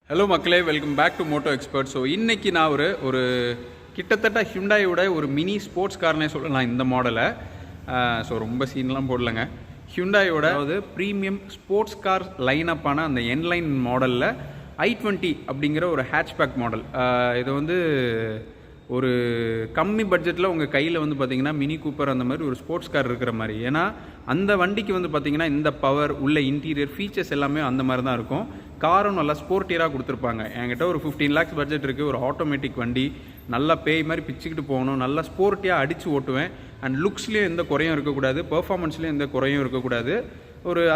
Hello மக்களே, welcome back to Moto Expert. So இன்றைக்கி நான் ஒரு கிட்டத்தட்ட ஹிண்டாயோட ஒரு மினி ஸ்போர்ட்ஸ் கார்னே சொல்லலாம் இந்த மாடலை. ஸோ ரொம்ப சீன்லாம் போடலைங்க. ஹிண்டாயோட அதாவது ப்ரீமியம் ஸ்போர்ட்ஸ் கார் லைனப்பான அந்த என்லைன் மாடலில் i20 அப்படிங்கிற ஒரு ஹேட்ச்பேக் மாடல். இது வந்து ஒரு கம்மி பட்ஜெட்டில் உங்கள் கையில் வந்து பார்த்திங்கன்னா மினி கூப்பர் அந்த மாதிரி ஒரு ஸ்போர்ட்ஸ் கார் இருக்கிற மாதிரி. ஏன்னா அந்த வண்டிக்கு வந்து பார்த்திங்கன்னா இந்த பவர் உள்ள இன்டீரியர் ஃபீச்சர்ஸ் எல்லாமே அந்த மாதிரி தான் இருக்கும். காரும் நல்லா ஸ்போர்ட்டியராக கொடுத்துருப்பாங்க. என்கிட்ட ஒரு 15 lakhs பட்ஜெட் இருக்குது. ஒரு ஆட்டோமேட்டிக் வண்டி, நல்லா பேய் மாதிரி பிச்சுக்கிட்டு போகணும், நல்லா ஸ்போர்ட்டியாக அடித்து ஓட்டுவேன். அண்ட் லுக்ஸ்லேயும் எந்த குறையும் இருக்கக்கூடாது, பெர்ஃபார்மன்ஸ்லேயும் எந்த குறையும் இருக்கக்கூடாது.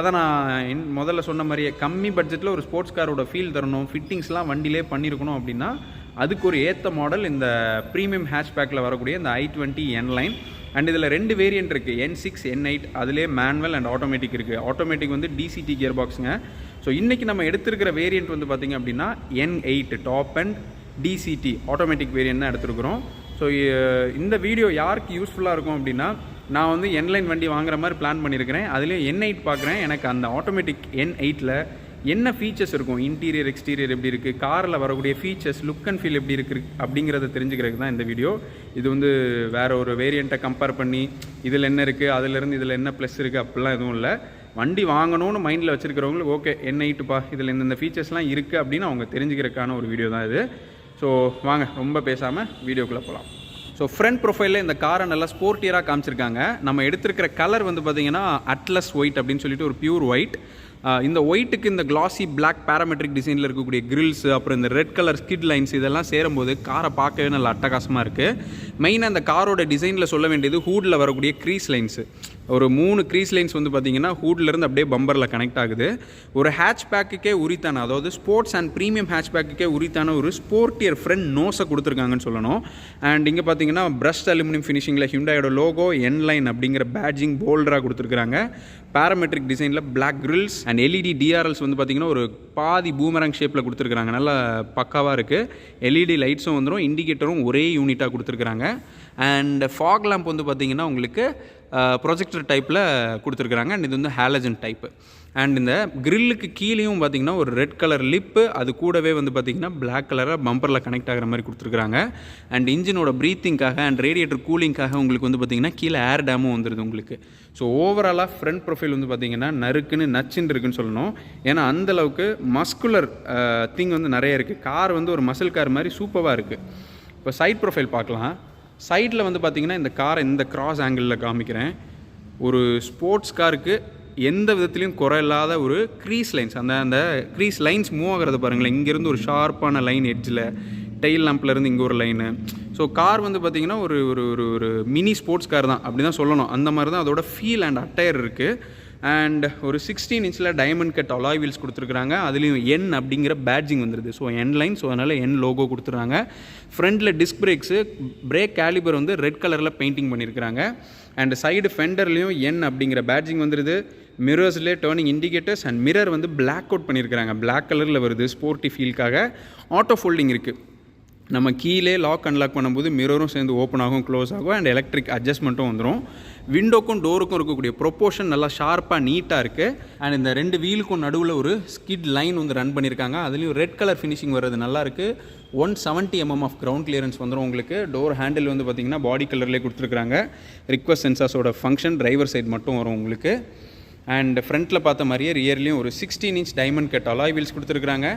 அதை நான் முதல்ல சொன்ன மாதிரியே கம்மி பட்ஜெட்டில் ஒரு ஸ்போர்ட்ஸ் காரோட ஃபீல் தரணும், ஃபிட்டிங்ஸ்லாம் வண்டியிலே பண்ணியிருக்கணும் அப்படின்னா அதுக்கு ஒரு ஏற்ற மாடல் இந்த ப்ரீமியம் ஹேட்ச்பேக்கில் வரக்கூடிய இந்த i20 என்லைன். அண்ட் இதில் 2 வேரியன்ட் இருக்குது, N6 N8. அதிலே மேனுவல் அண்ட் ஆட்டோமேட்டிக் இருக்குது. ஆட்டோமேட்டிக் வந்து DCT கியர் பாக்ஸுங்க. ஸோ இன்றைக்கி நம்ம எடுத்துருக்கிற வேரியன்ட் வந்து பார்த்திங்க அப்படின்னா N8 top and DCT automatic variant தான் எடுத்துருக்குறோம். ஸோ இந்த வீடியோ யாருக்கு யூஸ்ஃபுல்லாக இருக்கும் அப்படின்னா, நான் வந்து என்லைன் வண்டி வாங்குற மாதிரி பிளான் பண்ணியிருக்கிறேன். அதுலேயும் N8 பார்க்குறேன். எனக்கு அந்த ஆட்டோமேட்டிக் N8ல் என்ன ஃபீச்சர்ஸ் இருக்கும், இன்டீரியர் எக்ஸ்டீரியர் எப்படி இருக்குது, காரில் வரக்கூடிய ஃபீச்சர்ஸ், லுக் அண்ட் ஃபீல் எப்படி இருக்குது அப்படிங்கிறத தெரிஞ்சுக்கிறதுக்கு தான் இந்த வீடியோ. இது வந்து வேறு ஒரு வேரியண்ட்டை கம்பேர் பண்ணி இதில் என்ன இருக்குது, அதிலேருந்து இதில் என்ன ப்ளஸ் இருக்குது அப்படிலாம் எதுவும் இல்லை. வண்டி வாங்கணும்னு மைண்டில் வச்சுருக்கிறவங்களுக்கு ஓகே N8பா, இதில் இந்த ஃபீச்சர்ஸ்லாம் இருக்குது அப்படின்னு அவங்க தெரிஞ்சுக்கிறதுக்கான ஒரு வீடியோ தான் இது. ஸோ வாங்க ரொம்ப பேசாமல் வீடியோக்குள்ளே போகலாம். ஸோ ஃப்ரண்ட் ப்ரொஃபைலில் இந்த காரை நல்லா ஸ்போர்ட்டியராக காமிச்சிருக்காங்க. நம்ம எடுத்துருக்கிற கலர் வந்து பார்த்திங்கன்னா அட்லஸ் ஒயிட் அப்படின்னு சொல்லிட்டு ஒரு பியூர் ஒயிட். இந்த ஒயிட்டுக்கு இந்த கிளாசி பிளாக் பேராமெட்ரிக் டிசைனில் இருக்கக்கூடிய கிரில்ஸ், அப்புறம் இந்த ரெட் கலர் ஸ்கிட் லைன்ஸ் இதெல்லாம் சேரும்போது காரை பார்க்கவே நல்லா அட்டகாசமாக இருக்குது. மெயினாக இந்த காரோட டிசைனில் சொல்ல வேண்டியது ஹூடில் வரக்கூடிய க்ரீஸ் லைன்ஸு. ஒரு 3 க்ரீஸ் லைன்ஸ் வந்து பார்த்திங்கன்னா ஹூட்லேருந்து அப்படியே பம்பரில் கனெக்ட் ஆகுது. ஒரு ஹேட்ச் பேக்குக்கே உரித்தான, அதாவது ஸ்போர்ட்ஸ் அண்ட் ப்ரீமியம் ஹேட்ச் பேக்குக்கே உரித்தான ஒரு ஸ்போர்ட்டியர் ஃப்ரண்ட் நோஸை கொடுத்துருக்காங்கன்னு சொல்லணும். அண்ட் இங்கே பார்த்திங்கன்னா பிரஷ்ட் அலுமினியம் ஃபினிஷிங்கில் ஹிண்டாயோட லோகோ என்லைன் அப்படிங்கிற பேட்ஜிங் போல்டராக கொடுத்துருக்குறாங்க. பேராமெட்ரிக் டிசைனில் black grilles and LED DRLs வந்து பார்த்திங்கன்னா ஒரு பாதி பூமரங் ஷேப்பில் கொடுத்துருக்குறாங்க. நல்லா பக்காவாக இருக்குது. LED லைட்ஸும் வந்துடும், இண்டிகேட்டரும் ஒரே யூனிட்டாக கொடுத்துருக்குறாங்க. அண்ட் ஃபாக் லேம்ப் வந்து பார்த்திங்கன்னா உங்களுக்கு ப்ரொஜெக்டர் டைப்பில் கொடுத்துருக்குறாங்க. அண்ட் இது வந்து ஹாலஜன் டைப்பு. அண்ட் இந்த கிரில்லுக்கு கீழேயும் பார்த்திங்கன்னா ஒரு ரெட் கலர் லிப்பு, அது கூடவே வந்து பார்த்திங்கன்னா பிளாக் கலராக பம்பரில் கனெக்ட் ஆகிற மாதிரி கொடுத்துருக்குறாங்க. அண்ட் இன்ஜினோட ப்ரீத்திங்காக அண்ட் ரேடியேட்டர் கூலிங்காக உங்களுக்கு வந்து பார்த்திங்கன்னா கீழே ஏர் டேமும் வந்துடுது உங்களுக்கு. ஸோ ஓவராலாக ஃப்ரண்ட் ப்ரொஃபைல் வந்து பார்த்திங்கன்னா நச்சுன்னு இருக்குன்னு சொல்லணும். ஏன்னா அந்தளவுக்கு மஸ்குலர் திங் வந்து நிறைய இருக்குது. கார் வந்து ஒரு மசில் கார் மாதிரி சூப்பராக இருக்குது. இப்போ சைட் ப்ரொஃபைல் பார்க்கலாம். சைடில் வந்து பார்த்திங்கன்னா இந்த காரை இந்த கிராஸ் ஆங்கிளில் காமிக்கிறேன். ஒரு ஸ்போர்ட்ஸ் காருக்கு எந்த விதத்துலையும் குறை இல்லாத ஒரு க்ரீஸ் லைன்ஸ், அந்த க்ரீஸ் லைன்ஸ் மூவ் ஆகிறது பாருங்களேன். இங்கேருந்து ஒரு ஷார்ப்பான லைன் எட்ஜில், டெயில் லேம்ப்லேருந்து இங்கே ஒரு லைனு. ஸோ கார் வந்து பார்த்திங்கன்னா ஒரு ஒரு ஒரு மினி ஸ்போர்ட்ஸ் கார் தான் அப்படி தான் சொல்லணும். அந்த மாதிரி தான் அதோட ஃபீல் அண்ட் அட்டையர் இருக்குது. அண்ட் ஒரு 16 inch diamond cut alloy wheels கொடுத்துருக்குறாங்க. அதுலேயும் N அப்படிங்கிற பேட்ஜிங் வந்துடுது. ஸோ N லைன், ஸோ அதனால் N லோகோ கொடுத்துட்றாங்க. ஃப்ரண்டில் டிஸ்க் பிரேக்ஸு, பிரேக் கேலிபர் வந்து ரெட் கலரில் பெயிண்டிங் பண்ணியிருக்கிறாங்க. அண்ட் சைடு ஃபெண்டர்லேயும் N அப்படிங்கிற பேட்ஜிங் வந்துடுது. மிரர்ஸ்லேயே டேர்னிங் இண்டிகேட்டர்ஸ் அண்ட் மிரர் வந்து பிளாக் அவுட் பண்ணியிருக்கிறாங்க. பிளாக் கலரில் வருது ஸ்போர்ட்டி ஃபீல்காக. ஆட்டோ ஃபோல்டிங் இருக்குது. நம்ம கீழே லாக் அன்லாக் பண்ணும்போது மிரரும் சேர்ந்து ஓப்பன் ஆகும், க்ளோஸ் ஆகும். அண்ட் எலக்ட்ரிக் அட்ஜஸ்ட்மெண்ட்டும் வந்துடும். விண்டோக்கும் டோருக்கும் இருக்கக்கூடிய ப்ரொப்போர்ஷன் நல்லா ஷார்ப்பாக நீட்டாக இருக்குது. அண்ட் இந்த 2 வீலுக்கும் நடுவில் ஒரு ஸ்கிட் லைன் வந்து ரன் பண்ணியிருக்காங்க. அதுலேயும் ரெட் கலர் ஃபினிஷிங் வர்றது நல்லாயிருக்கு. 170 mm ஆஃப் கிரவுண்ட் கிளியரன்ஸ் வந்துடும் உங்களுக்கு. டோர் ஹேண்டில் வந்து பார்த்திங்கன்னா பாடி கலர்லேயே கொடுத்துருக்குறாங்க. ரிக்வஸ்ட் சென்சார்ஸோட ஃபங்க்ஷன் டிரைவர் சைடு மட்டும் வரும் உங்களுக்கு. அண்ட் ஃப்ரண்ட்டில் பார்த்த மாதிரியே ரியர்லேயும் ஒரு 16 inch diamond cut alloy wheels கொடுத்துருக்குறாங்க.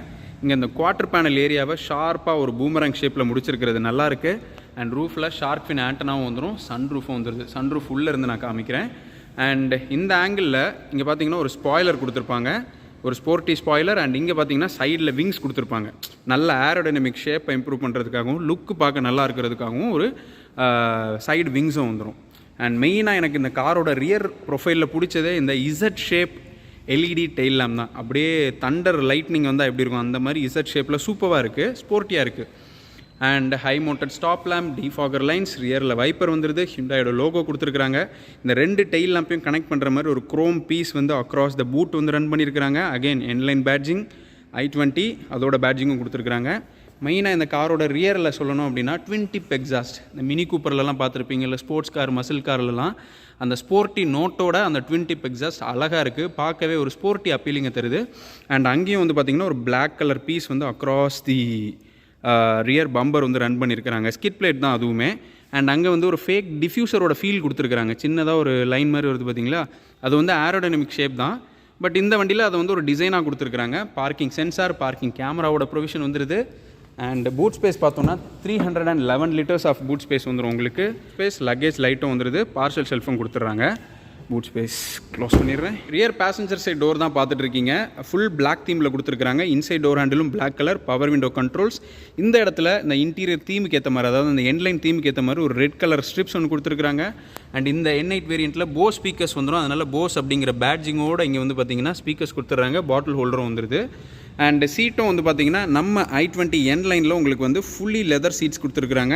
இங்கே இந்த குவார்ட்டர் பேனல் ஏரியாவை ஷார்ப்பாக ஒரு பூமரங் ஷேப்பில் முடிச்சிருக்கிறது நல்லாயிருக்கு. அண்ட் ரூஃபில் ஷார்க் ஃபின் ஆண்டனாவும் வந்துடும், சன் ரூஃபும் வந்துடுது. சன் ரூஃப் உள்ளே இருந்து நான் காமிக்கிறேன். அண்ட் இந்த ஆங்கிளில் இங்கே பார்த்தீங்கன்னா ஒரு ஸ்பாய்லர் கொடுத்துருப்பாங்க, ஒரு ஸ்போர்ட்டி ஸ்பாய்லர். அண்ட் இங்கே பார்த்தீங்கன்னா சைடில் விங்ஸ் கொடுத்துருப்பாங்க. நல்ல ஏரோடைனமிக் ஷேப்பை இம்ப்ரூவ் பண்ணுறதுக்காகவும் லுக்கு பார்க்க நல்லா இருக்கிறதுக்காகவும் ஒரு சைடு விங்ஸும் வந்துடும். அண்ட் மெயினாக எனக்கு இந்த காரோட ரியர் ப்ரொஃபைலில் பிடிச்சதே இந்த Z shape LED tail lamp தான். அப்படியே தண்டர் லைட்னிங் வந்தால் எப்படி இருக்கும் அந்த மாதிரி இசட் ஷேப்பில் சூப்பராக இருக்குது, ஸ்போர்ட்டியாக இருக்குது. And high mounted stop lamp, defogger lines, ரியரில் வைப்பர் வந்துடுது. ஹிண்டாயோட லோகோ கொடுத்துருக்குறாங்க. இந்த 2 டெயில் லேம்பையும் கனெக்ட் பண்ணுற மாதிரி ஒரு குரோம் பீஸ் வந்து அக்ராஸ் த பூட் வந்து ரன் பண்ணியிருக்கிறாங்க. அகெயின் என்லைன் பேட்ஜிங், i20 அதோட பேட்ஜிங்கும் கொடுத்துருக்குறாங்க. மெயினாக இந்த காரோட ரியரில் சொல்லணும் அப்படின்னா ட்வின் டிப் எக்ஸாஸ்ட். இந்த மினி கூப்பர்லலாம் பார்த்துருப்பீங்க, இல்லை ஸ்போர்ட்ஸ் கார் மசில் கார்லலாம் அந்த ஸ்போர்ட்டி நோட்டோட அந்த ட்வின் டிப் எக்ஸாஸ்ட் அழகாக இருக்குது, பார்க்கவே ஒரு ஸ்போர்ட்டி அப்பீலிங்கை தருது. அண்ட் அங்கேயும் வந்து பார்த்திங்கன்னா ஒரு பிளாக் கலர் பீஸ் வந்து அக்ராஸ் தி ரியர் பம்பர் வந்து ரன் பண்ணியிருக்கிறாங்க. ஸ்கிட் பிளேட் தான் அதுவுமே. அண்ட் அங்கே வந்து ஒரு ஃபேக் டிஃப்யூசரோட ஃபீல் கொடுத்துருக்குறாங்க. சின்னதாக ஒரு லைன் மாதிரி வருது பார்த்தீங்களா, அது வந்து ஏரோடைனமிக் ஷேப் தான். பட் இந்த வண்டியில் அதை வந்து ஒரு டிசைனாக கொடுத்துருக்குறாங்க. பார்க்கிங் சென்சார், பார்க்கிங் கேமராவோட ப்ரொவிஷன் வந்துடுது. அண்ட் பூட் ஸ்பேஸ் பார்த்தோன்னா 311 லிட்டர்ஸ் ஆஃப் பூட் ஸ்பேஸ் வந்துடும் உங்களுக்கு. ஸ்பேஸ் லக்கேஜ் லைட்டும் வந்துடுது, பார்சல் ஷெல்ஃபும் கொடுத்துட்றாங்க. பூட் ஸ்பேஸ் க்ளோஸ் பண்ணிடுறேன். ரியர் பேசஞ்சர் சைட் டோர் தான் பார்த்துட்டு இருக்கீங்க. ஃபுல் பிளாக் தீமில் கொடுத்துருக்காங்க. இன்சைட் டோர் ஹேண்டிலும் black colour, power window controls. இந்த இடத்துல இந்த இன்டீரியர் தீமுக்கு ஏற்ற மாதிரி, அதாவது இந்த என்லைன் தீமுக்கு ஏற்ற மாதிரி ஒரு ரெட் கலர் ஸ்ட்ரிப்ஸ் ஒன்று கொடுத்துருக்காங்க. அண்ட் இந்த N8 வேரியண்ட்டில் போஸ் ஸ்பீக்கர்ஸ் வந்துடும். அதனால் போஸ் அப்படிங்கிற பேட்ஜிங்கோடு இங்கே வந்து பார்த்திங்கன்னா ஸ்பீக்கர்ஸ் கொடுத்துட்றாங்க. பாட்டில் ஹோல்டரும் வந்துடுது. அண்ட் சீட்டும் வந்து பார்த்திங்கன்னா நம்ம i20 N-லைனில் உங்களுக்கு வந்து ஃபுல்லி லெதர் சீட்ஸ் கொடுத்துருக்குறாங்க.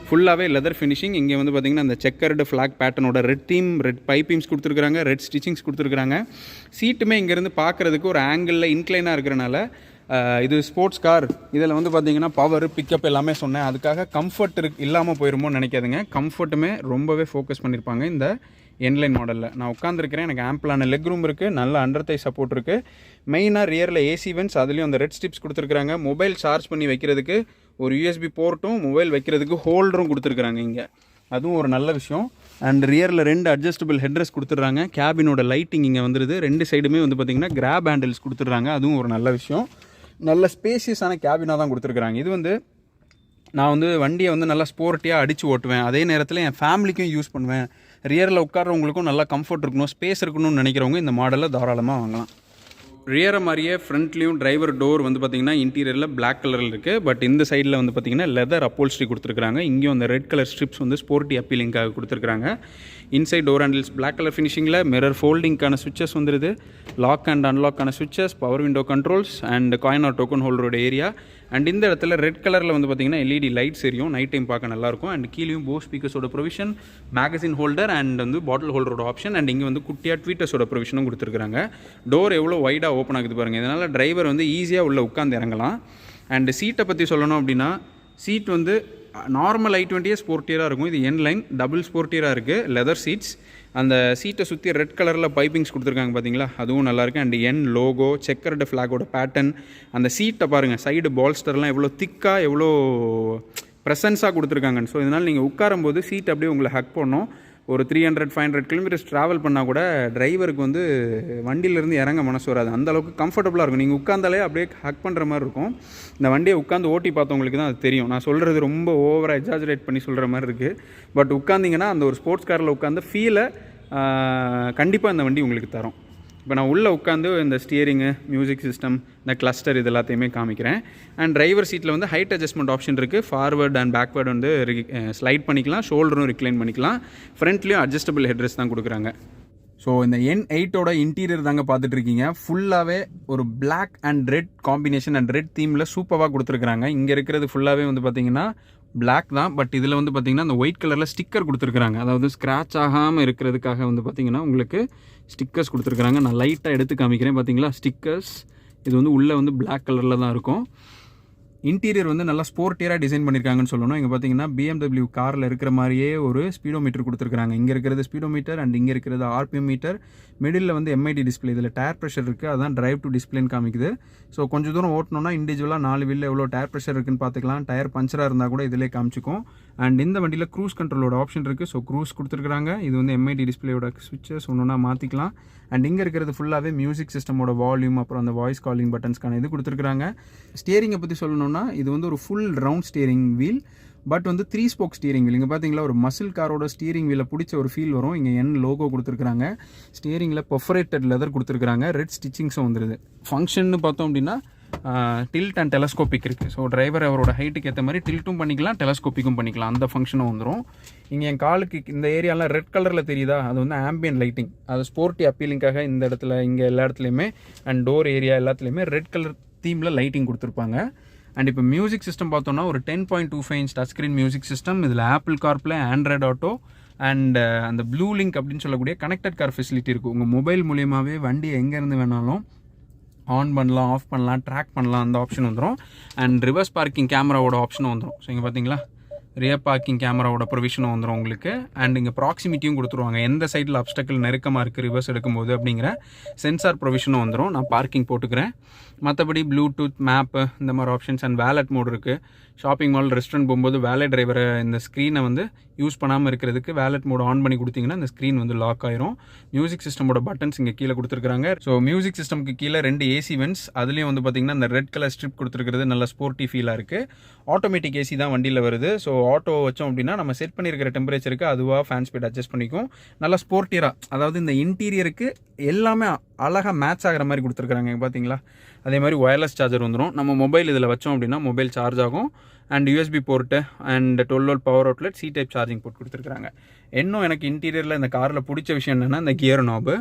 ஃபுல்லாகவே லெதர் ஃபினிஷிங். இங்கே வந்து பார்த்திங்கன்னா அந்த செக்கர்டு ஃப்ளாக் பேட்டர்னோட ரெட் தீம், ரெட் பைப்பிங்ஸ் கொடுத்துருக்குறாங்க, ரெட் ஸ்டிச்சிங்ஸ் கொடுத்துருக்குறாங்க. சீட்டுமே இங்கேருந்து பார்க்குறதுக்கு ஒரு ஆங்கிளில் இன்க்ளைனாக இருக்கிறனால இது ஸ்போர்ட்ஸ் கார். இதில் வந்து பார்த்திங்கன்னா பவர் பிக்கப் எல்லாமே சொன்னேன். அதுக்காக கம்ஃபர்ட் இல்லாமல் போயிருமோன்னு நினைக்காதுங்க. கம்ஃபர்ட்டுமே ரொம்பவே ஃபோக்கஸ் பண்ணியிருப்பாங்க இந்த N-லைன் மாடலில். நான் உட்காந்துருக்கிறேன், எனக்கு ஆம்பிளான லெக் ரூம் இருக்குது, நல்ல அண்டர் தை சப்போர்ட் இருக்குது. மெயினாக ரியரில் ஏசி வென்ட்ஸ், அதுலேயும் அந்த ரெட் ஸ்டிப்ஸ் கொடுத்துருக்குறாங்க. மொபைல் சார்ஜ் பண்ணி வைக்கிறதுக்கு ஒரு USB போர்ட்டும், மொபைல் வைக்கிறதுக்கு ஹோல்டரும் கொடுத்துருக்குறாங்க இங்கே. அதுவும் ஒரு நல்ல விஷயம். அண்ட் ரியரில் 2 அட்ஜஸ்டபிள் ஹெட்ரெஸ்ட் கொடுத்துட்றாங்க. கேபினோட லைட்டிங் இங்கே வந்துடுது. 2 சைடுமே வந்து பார்த்திங்கன்னா கிராப் ஹேண்டில்ஸ் கொடுத்துட்றாங்க. அதுவும் ஒரு நல்ல விஷயம். நல்ல ஸ்பேசியஸான கேபினாக தான் கொடுத்துருக்குறாங்க. இது வந்து நான் வந்து வண்டியை வந்து நல்லா ஸ்போர்ட்டியாக அடித்து ஓட்டுவேன், அதே நேரத்தில் என் ஃபேமிலிக்கும் யூஸ் பண்ணுவேன், ரியரில் உட்கார்றவங்களுக்கும் நல்லா கம்ஃபர்ட் இருக்கணும், ஸ்பேஸ் இருக்கணும்னு நினைக்கிறவங்க இந்த மாடலை தாராளமாக வாங்கலாம். ரியரை மாதிரியே ஃப்ரண்ட்லேயும் டிரைவர் டோர் வந்து பார்த்திங்கன்னா இன்டீரியரில் பிளாக் கலரில் இருக்குது. பட் இந்த சைடில் வந்து பார்த்திங்கன்னா லெதர் அப்போல்ஸ்ட்ரி கொடுத்துருக்காங்க. இங்கேயும் அந்த ரெட் கலர் ஸ்ட்ரிப்ஸ் வந்து ஸ்போர்ட்டி அப்பீலிங்காக கொடுத்துருக்காங்க. Inside door handles black colour ஃபினிஷிங்கில், மிரர் ஃபோல்டிங்கான சுவிச்சஸ் வந்துடுது, லாக் அண்ட் அன்லாக்கான switches, power window controls and coin or token ஹோல்டரோட ஏரியா. அண்ட் இந்த இடத்துல ரெட் கலரில் வந்து பார்த்திங்கன்னா LED லைட்ஸ் எரியும், நைட் டைம் பார்க்க நல்லாயிருக்கும். அண்ட் கீழேயும் போஸ் ஸ்பீக்கர்ஸோட ப்ரொவிஷன், மேகசின் ஹோல்டர் அண்ட் வந்து பாட்டில் ஹோல்டரோட ஆப்ஷன். அண்ட் இங்கே வந்து குட்டியாக ட்வீட்டர்ஸோட ப்ரொவிஷனும் கொடுத்துருக்காங்க. டோர் எவ்வளோ வைடாக ஓப்பன் ஆகுது பாருங்கள். இதனால் டிரைவர் வந்து ஈஸியாக உள்ளே உட்காந்து இறங்கலாம். அண்ட் சீட்டை பற்றி சொல்லணும் அப்படின்னா, சீட் வந்து நார்மல் i20 ஸ்போர்ட்டியராக இருக்கும். இது N-லைன் டபுள் ஸ்போர்ட்டியராக இருக்குது, லெதர் சீட்ஸ். அந்த சீட்டை சுற்றி ரெட் கலரில் பைப்பிங்ஸ் கொடுத்துருக்காங்க பார்த்தீங்களா, அதுவும் நல்லாயிருக்கு. அண்ட் N லோகோ, செக்கர்டு ஃப்ளாகோட பேட்டர்ன். அந்த சீட்டை பாருங்கள், சைடு பால்ஸ்டர்லாம் எவ்வளோ திக்காக, எவ்வளோ ப்ரெசன்ஸாக கொடுத்துருக்காங்க. ஸோ இதனால் நீங்கள் உட்காரும்போது சீட் அப்படியே உங்களை ஹக் பண்ணோம். ஒரு 300-500 கிலோமீட்டர்ஸ் ட்ராவல் பண்ணால் கூட டிரைவருக்கு வந்து வண்டியிலேருந்து இறங்க மனசு வராது, அந்தளவுக்கு கம்ஃபர்டபுளாக இருக்கும். நீங்கள் உட்காந்தாலே அப்படியே ஹக் பண்ணுற மாதிரி இருக்கும். இந்த வண்டியை உட்காந்து ஓட்டி பார்த்தவங்களுக்கு தான் அது தெரியும். நான் சொல்கிறது ரொம்ப ஓவராக எக்ஸாஜரேட் பண்ணி சொல்கிற மாதிரி இருக்குது. பட் உட்காந்திங்கன்னா அந்த ஒரு ஸ்போர்ட்ஸ் காரில் உட்காந்து ஃபீலை கண்டிப்பாக இந்த வண்டி உங்களுக்கு தரும். இப்போ நான் உள்ளே உட்காந்து இந்த ஸ்டியரிங்கு, மியூசிக் சிஸ்டம், இந்த கிளஸ்டர் இது எல்லாத்தையுமே காமிக்கிறேன். அண்ட் டிரைவர் சீட்டில் வந்து ஹைட் அட்ஜஸ்ட்மெண்ட் ஆப்ஷன் இருக்குது. ஃபார்வர்ட் அண்ட் பேக்வேர்டு வந்து ஸ்லைட் பண்ணிக்கலாம், ஷோல்டரும் ரிக்ளைன் பண்ணிக்கலாம். ஃப்ரண்ட்லேயும் அட்ஜஸ்டபிள் ஹெட்ரெஸ்ட் தான் கொடுக்குறாங்க. ஸோ இந்த N8ஓட இன்டீரியர் தாங்க பார்த்துட்ருக்கீங்க. ஃபுல்லாகவே ஒரு black and red combination and red தீமில் சூப்பராக கொடுத்துருக்குறாங்க. இங்கே இருக்கிறது ஃபுல்லாகவே வந்து பார்த்திங்கன்னா பிளாக் தான். பட் இதில் வந்து பார்த்திங்கன்னா அந்த ஒயிட் கலரில் ஸ்டிக்கர் கொடுத்துருக்குறாங்க. அதாவது ஸ்க்ராட்ச் ஆகாமல் இருக்கிறதுக்காக வந்து பார்த்திங்கன்னா உங்களுக்கு ஸ்டிக்கர்ஸ் கொடுத்துருக்குறாங்க. நான் லைட்டாக எடுத்து காமிக்கிறேன், பார்த்தீங்களா ஸ்டிக்கர்ஸ். இது வந்து உள்ளே வந்து பிளாக் கலரில் தான் இருக்கும். இன்டீரியர் வந்து நல்லா ஸ்போர்ட்டியராக டிசைன் பண்ணியிருக்காங்கன்னு சொல்லணும். இங்கே பார்த்தீங்கன்னா BMW காரில் இருக்கிற மாதிரியே ஒரு ஸ்பீடோமீட்டர் கொடுத்துருக்காங்க. இங்கே இருக்கிறது ஸ்பீடோமீட்டர் அண்ட் இங்கே இருக்கிறது RPM மீட்டர். மிடில் வந்து MID டிஸ்பிளே. இதில் டயர் ப்ரெஷர் இருக்குது, அதான் டிரைவ் டு டிஸ்பிளேன்னு காமிக்குது. ஸோ கொஞ்சம் தூரம் ஓட்டணும்னா இண்டிவிஜுவலாக 4 வீலில் எவ்வளோ டயர் ப்ரெஷர் இருக்குன்னு பார்த்துக்கலாம். டயர் பஞ்சராக இருந்தால் கூட இதிலே காமிச்சிக்கும். அண்ட் இந்த வண்டியில் க்ரூஸ் கண்ட்ரோலோட ஆப்ஷன் இருக்குது. ஸோ க்ரூஸ் கொடுத்துருக்காங்க. இது வந்து MID டிஸ்பிளேயோட ஸ்விட்சஸ் ஒன்றுனா மாற்றிக்கலாம். அண்ட் இங்கே இருக்கிறது ஃபுல்லாகவே மியூசிக் சிஸ்டமோட வால்யூம், அப்புறம் அந்த வாய்ஸ் காலிங் பட்டன்ஸ்க்கான இது கொடுத்துருக்காங்க. ஸ்டியரிங்கை பற்றி சொல்லணும்னா இது வந்து ஒரு full round steering wheel. But வந்து 3 ஸ்போக் ஸ்டியரிங் வீல். இங்கே பார்த்தீங்களா ஒரு மசில் காரோட ஸ்டியரிங் வீலை பிடிச்ச ஒரு ஃபீல் வரும். இங்கே N லோகோ கொடுத்துருக்காங்க. ஸ்டியரிங்கில் பெர்ஃபரேட்டட் லெதர் கொடுத்துருக்காங்க. ரெட் ஸ்டிச்சிங்ஸும் வந்துடுது. ஃபங்க்ஷன்னு பார்த்தோம் அப்படின்னா டில்ட் அண்ட் டெலஸ்கோபிக் இருக்குது. ஸோ டிரைவர் அவரோட ஹைட்டுக்கு ஏற்ற மாதிரி டில்ட்டும் பண்ணிக்கலாம், டெலஸ்கோப்பிக்கும் பண்ணிக்கலாம். அந்த ஃபங்க்ஷனும் வந்துடும். இங்கே என் காலுக்கு இந்த ஏரியாலாம் ரெட் கலரில் தெரியுதா, அது வந்து ஆம்பியன் லைட்டிங். அது ஸ்போர்ட்டி அப்பீலிங்காக இந்த இடத்துல இங்கே எல்லா இடத்துலையுமே அண்ட் டோர் ஏரியா எல்லாத்துலேயுமே ரெட் கலர் தீமில் லைட்டிங் கொடுத்துருப்பாங்க. அண்ட் இப்போ மியூசிக் சிஸ்டம் பார்த்தோன்னா ஒரு 10.25 inch touch screen music system. இதில் Apple CarPlay, Android Auto and அந்த ப்ளூ லிங்க் அப்படின்னு சொல்லக்கூடிய கனெக்டட் கார் ஃபெசிலிட்டி இருக்குது. உங்கள் மொபைல் மூலியமாகவே வண்டியை எங்கேருந்து வேணாலும் ஆன் பண்ணலாம், ஆஃப் பண்ணலாம், ட்ராக் பண்ணலாம், அந்த ஆப்ஷன் வந்துடும். அண்ட் ரிவர்ஸ் பார்க்கிங் கேமராவோட ஆப்ஷனும் வந்துடும். ஸோ இங்கே பார்த்தீங்களா ரியர் பார்க்கிங் கேமராவோட ப்ரொவிஷனும் வந்துடும் உங்களுக்கு. அண்ட் இங்கே ப்ராக்சிமிட்டியும் கொடுத்துருவாங்க, எந்த சைடில் அப்டக்கிள் நெருக்கமாக இருக்குது ரிவர்ஸ் எடுக்கும்போது அப்படிங்கிற சென்சார் ப்ரொவிஷனும் வந்துடும். நான் பார்க்கிங் போட்டுக்கிறேன். மற்றபடி ப்ளூடூத், மேப்பு, இந்த மாதிரி ஆப்ஷன்ஸ் அண்ட் வேலட் மோட் இருக்குது. ஷாப்பிங் மால், ரெஸ்டாரண்ட் போகும்போது வேலட் டிரைவரை இந்த ஸ்க்ரீனை வந்து யூஸ் பண்ணாமல் இருக்கிறதுக்கு வேலட் மோட் ஆன் பண்ணி கொடுத்தீங்கன்னா இந்த ஸ்க்ரீன் வந்து லாக் ஆயிரும். மியூசிக் சிஸ்டமோட பட்டன்ஸ் இங்கே கீழே கொடுத்துருக்காங்க. ஸோ மியூசிக் சிஸ்டமுக்கு கீழே 2 ஏசி வென்ட்ஸ், அதுலேயும் வந்து பார்த்திங்கன்னா இந்த ரெட் கலர் ஸ்ட்ரிப் கொடுத்துருக்கிறது நல்ல ஸ்போர்ட்டி ஃபீலாக இருக்குது. ஆட்டோமேட்டிக் ஏசி தான் வண்டியில் வருது. ஸோ ஆட்டோ வச்சோம் அப்படின்னா நம்ம செட் பண்ணியிருக்கிற டெம்பரேச்சருக்கு அதுவாக ஃபேன் ஸ்பீட் அட்ஜஸ்ட் பண்ணிக்கும். நல்லா ஸ்போர்ட்டியராக, அதாவது இந்த இன்டீரியருக்கு எல்லாமே அழகாக மேட்ச் ஆகிற மாதிரி கொடுத்துருக்குறாங்க பார்த்தீங்களா. அதே மாதிரி ஒயர்லெஸ் சார்ஜர் வந்துடும். நம்ம மொபைல் இதில் வச்சோம் அப்படின்னா மொபைல் சார்ஜ் ஆகும். And USB board and 12 volt power outlet, C type charging port கொடுத்துருக்காங்க. இன்னும் எனக்கு இன்டீரியரில் இந்த காரில் பிடிச்ச விஷயம் என்னென்னா இந்த கியர் நாபு.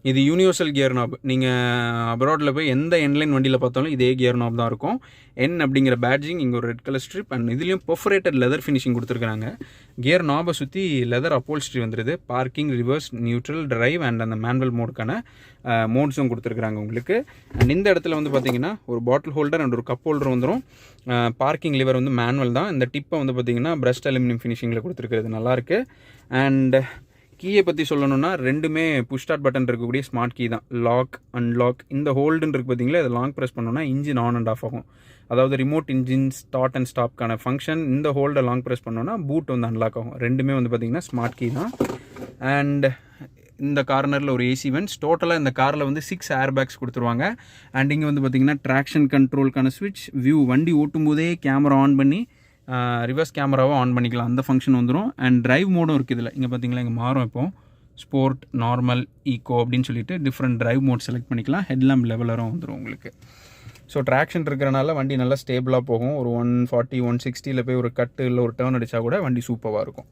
இது யூனிவர்சல் கியர் நாபு. நீங்கள் அப்ராடில் போய் எந்த என்லைன் வண்டியில் பார்த்தாலும் இதே கியர் நாப் தான் இருக்கும். என் அப்படிங்கிற பேட்ஜிங், இங்கே ஒரு ரெட் கலர் ஸ்ட்ரிப், அண்ட் இதுலேயும் பெர்ஃபரேட்டட் லெதர் ஃபினிஷிங் கொடுத்துருக்காங்க. கியர் நாபை சுற்றி லெதர் அப்போல்ஸ்ட்ரி வந்துடுது. Parking, reverse, neutral, drive and அந்த மேனுவல் மோடுக்கான மோட்ஸும் கொடுத்துருக்குறாங்க உங்களுக்கு. அண்ட் இந்த இடத்துல வந்து பார்த்தீங்கன்னா ஒரு பாட்டில் ஹோல்டர் அண்ட் ஒரு கப் ஹோல்டர் வந்துடும். பார்க்கிங் லிவர் வந்து மேனுவல் தான். இந்த டிப்பை வந்து பார்த்தீங்கன்னா பிரஸ்ட் அலுமினியம் ஃபினிஷிங்கில் கொடுத்துருக்கிறது நல்லாயிருக்கு. அண்ட் கீயை பற்றி சொல்லணும்னா ரெண்டுமே புஷ் ஸ்டார்ட் பட்டன் இருக்கக்கூடிய ஸ்மார்ட் கீ தான். Lock, unlock. இந்த ஹோல்டுன்னு இருக்குது பார்த்தீங்களா, இதை லாங் ப்ரெஸ் பண்ணோன்னா இன்ஜின் ஆன் அண்ட் ஆஃப் ஆகும். அதாவது ரிமோட் இன்ஜின் ஸ்டார்ட் அண்ட் ஸ்டாப்க்கான ஃபங்க்ஷன். இந்த ஹோல்டை லாங் ப்ரெஸ் பண்ணோன்னா பூட் வந்து அன்லாக் ஆகும். ரெண்டுமே வந்து பார்த்திங்கன்னா ஸ்மார்ட் கீ தான். அண்ட் இந்த கார்னரில் ஒரு ஏசி வென்ட்ஸ். டோட்டலாக இந்த காரில் வந்து 6 ஏர் பேக்ஸ் கொடுத்துருவாங்க. அண்ட் இங்கே வந்து பார்த்திங்கன்னா ட்ராக்ஷன் கண்ட்ரோலுக்கான ஸ்விட்ச், வியூ, வண்டி ஓட்டும் போதே கேமரா ஆன் பண்ணி ரிவர்ஸ் கேமராவை ஆன் பண்ணிக்கலாம், அந்த ஃபங்க்ஷன் வந்துடும். அண்ட் டிரைவ் மோடும் இருக்குது இதில். இங்கே பார்த்தீங்களா இங்கே மாறும். இப்போ ஸ்போர்ட், நார்மல், ஈகோ அப்படின்னு சொல்லிட்டு டிஃப்ரெண்ட் டிரைவ் மோட் செலக்ட் பண்ணிக்கலாம். ஹெட்லாம்ப் லெவலரும் வந்துடும் உங்களுக்கு. ஸோ ட்ராக்ஷன் இருக்கிறனால வண்டி நல்லா ஸ்டேபிளாக போகும். ஒரு 140, 160 போய் ஒரு கட்டு இல்லை ஒரு டேர்ன் அடித்தா கூட வண்டி சூப்பராக இருக்கும்.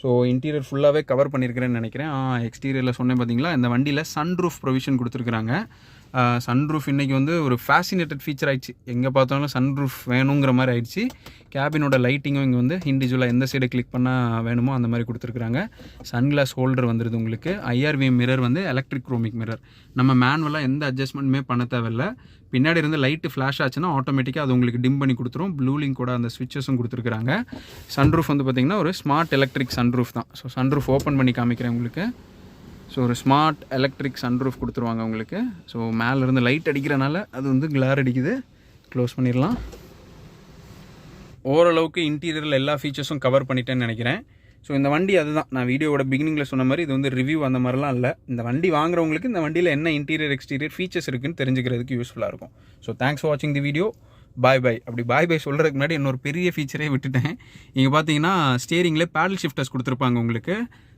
ஸோ இன்டீரியர் ஃபுல்லாகவே கவர் பண்ணியிருக்கிறேன்னு நினைக்கிறேன். எக்ஸ்டீரியரில் சொன்னேன் பார்த்தீங்களா, இந்த வண்டியில் சன்ரூஃப் ப்ரொவிஷன் கொடுத்துருக்குறாங்க. சன்ரூஃப் இன்றைக்கி வந்து ஒரு ஃபேசினேட்டட் ஃபீச்சர் ஆகிடுச்சு. எங்கே பார்த்தாலும் சன்ரூஃப் வேணுங்கிற மாதிரி ஆயிடுச்சு. கேபினோட லைட்டிங்கும் இங்கே வந்து இண்டிவிஜுவலாக எந்த சைடை கிளிக் பண்ணால் வேணுமோ அந்த மாதிரி கொடுத்துருக்குறாங்க. சன்கிளாஸ் ஹோல்டர் வந்துடுது உங்களுக்கு. IRVM மிரர் வந்து எலக்ட்ரிக் குரோமிக் மிரர். நம்ம மேனுவலாக எந்த அட்ஜஸ்ட்மெண்ட்டுமே பண்ண தேவையில்லை. பின்னாடி இருந்து லைட்டு ஃப்ளாஷ் ஆச்சுன்னா ஆட்டோமேட்டிக்காக அது உங்களுக்கு டிம் பண்ணி கொடுத்துரும். ப்ளூ லிங்க் கூட அந்த ஸ்விட்சஸும் கொடுத்துருக்குறாங்க. சன்ரூஃப் வந்து பார்த்திங்கன்னா ஒரு ஸ்மார்ட் எலக்ட்ரிக் சன்ரூஃப் தான். ஸோ சன்ரூஃப் ஓப்பன் பண்ணி காமிக்கிறேன் உங்களுக்கு. ஸோ ஒரு ஸ்மார்ட் எலக்ட்ரிக் சன்ரூஃப் கொடுத்துருவாங்க உங்களுக்கு. ஸோ மேலேருந்து லைட் அடிக்கிறனால அது வந்து கிளார் அடிக்குது. க்ளோஸ் பண்ணிடலாம். ஓரளவுக்கு இன்டீரியரில் எல்லா ஃபீச்சர்ஸும் கவர் பண்ணிட்டேன்னு நினைக்கிறேன். ஸோ இந்த வண்டி அதுதான் நான் வீடியோவோட பிகினிங்கில் சொன்ன மாதிரி இது வந்து ரிவ்யூ அந்த மாதிரிலாம் இல்லை. இந்த வண்டி வாங்குறவங்களுக்கு இந்த வண்டியில் என்ன இன்டீரியர் எக்ஸ்டீரியர் ஃபீச்சர்ஸ் இருக்குன்னு தெரிஞ்சுக்கிறதுக்கு யூஸ்ஃபுல்லாக இருக்கும். ஸோ தேங்க்ஸ் ஃபார் வாட்சிங் தி வீடியோ. பாய் பாய். அப்படி பாய் பாய் சொல்கிறதுக்கு முன்னாடி இன்னொரு பெரிய ஃபீச்சரே விட்டுட்டேன். இங்கே பார்த்தீங்கன்னா ஸ்டியரிங்கில் பேடல் ஷிஃப்டர்ஸ் கொடுத்துருப்பாங்க உங்களுக்கு.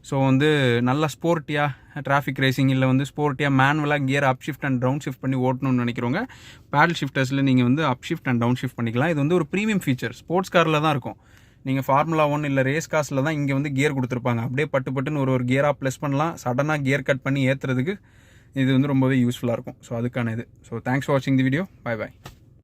ஸோ வந்து நல்லா ஸ்போர்ட்டியாக டிராஃபிக் ரேசிங் இல்லை வந்து ஸ்போர்ட்டியாக மேனுவலாக gear up shift and down shift பண்ணி ஓட்டணும்னு நினைக்கிறவங்க பேடல் ஷிஃப்டர்ஸில் நீங்கள் வந்து up shift and down shift பண்ணிக்கலாம். இது வந்து ஒரு ப்ரீமியம் ஃபீச்சர். ஸ்போர்ட்ஸ் காரில் தான் இருக்கும். நீங்கள் ஃபார்முலா 1 இல்லை ரேஸ் கார்ஸில் தான் இங்கே வந்து கியர் கொடுத்துருப்பாங்க. அப்படியே பட்டுன்னு ஒரு கியராக ப்ளஸ் பண்ணலாம். சடனாக கியர் கட் பண்ணி ஏற்றுறதுக்கு இது வந்து ரொம்பவே யூஸ்ஃபுல்லாக இருக்கும். ஸோ அதுக்கான இது. ஸோ தேங்க்ஸ் ஃபார் வாட்சிங் தி வீடியோ. Bye bye.